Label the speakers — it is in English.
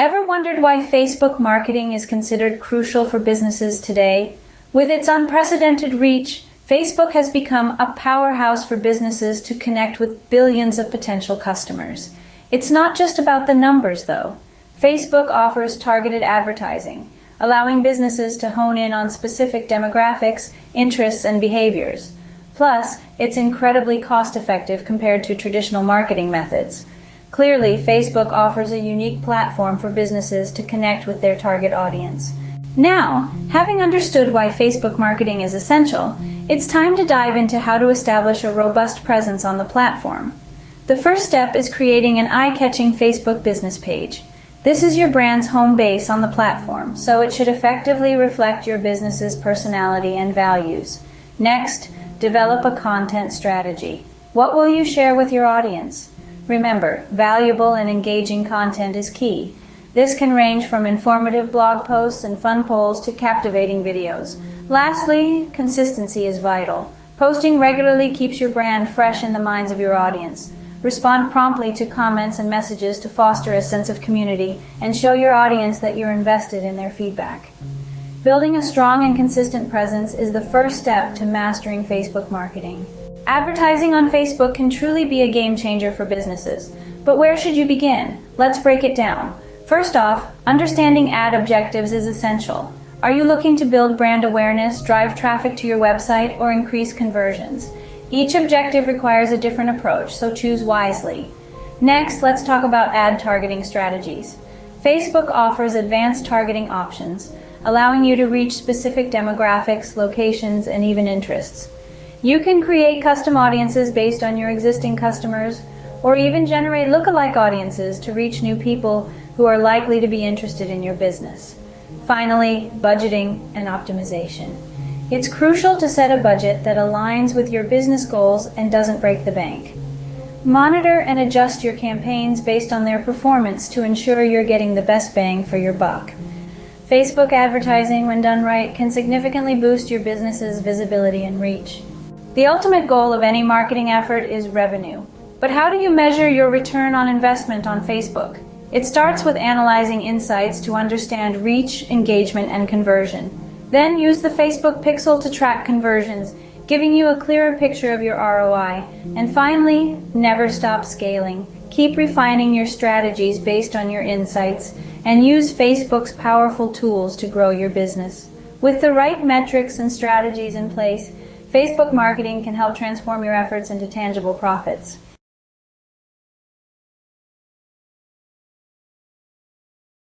Speaker 1: Ever wondered why Facebook marketing is considered crucial for businesses today? With its unprecedented reach, Facebook has become a powerhouse for businesses to connect with billions of potential customers. It's not just about the numbers, though. Facebook offers targeted advertising, allowing businesses to hone in on specific demographics, interests, and behaviors. Plus, it's incredibly cost-effective compared to traditional marketing methods. Clearly, Facebook offers a unique platform for businesses to connect with their target audience. Now, having understood why Facebook marketing is essential, it's time to dive into how to establish a robust presence on the platform. The first step is creating an eye-catching Facebook business page. This is your brand's home base on the platform, so it should effectively reflect your business's personality and values. Next, develop a content strategy. What will you share with your audience? Remember, valuable and engaging content is key. This can range from informative blog posts and fun polls to captivating videos. Lastly, consistency is vital. Posting regularly keeps your brand fresh in the minds of your audience. Respond promptly to comments and messages to foster a sense of community and show your audience that you're invested in their feedback. Building a strong and consistent presence is the first step to mastering Facebook marketing. Advertising on Facebook can truly be a game changer for businesses. But where should you begin? Let's break it down. First off, understanding ad objectives is essential. Are you looking to build brand awareness, drive traffic to your website, or increase conversions? Each objective requires a different approach, so choose wisely. Next, let's talk about ad targeting strategies. Facebook offers advanced targeting options, allowing you to reach specific demographics, locations, and even interests. You can create custom audiences based on your existing customers, or even generate lookalike audiences to reach new people who are likely to be interested in your business. Finally, budgeting and optimization. It's crucial to set a budget that aligns with your business goals and doesn't break the bank. Monitor and adjust your campaigns based on their performance to ensure you're getting the best bang for your buck. Facebook advertising, when done right, can significantly boost your business's visibility and reach. The ultimate goal of any marketing effort is revenue. But how do you measure your return on investment on Facebook? It starts with analyzing insights to understand reach, engagement, and conversion. Then use the Facebook Pixel to track conversions, giving you a clearer picture of your ROI. And finally, never stop scaling. Keep refining your strategies based on your insights, and use Facebook's powerful tools to grow your business. With the right metrics and strategies in place, Facebook marketing can help transform your efforts into tangible profits.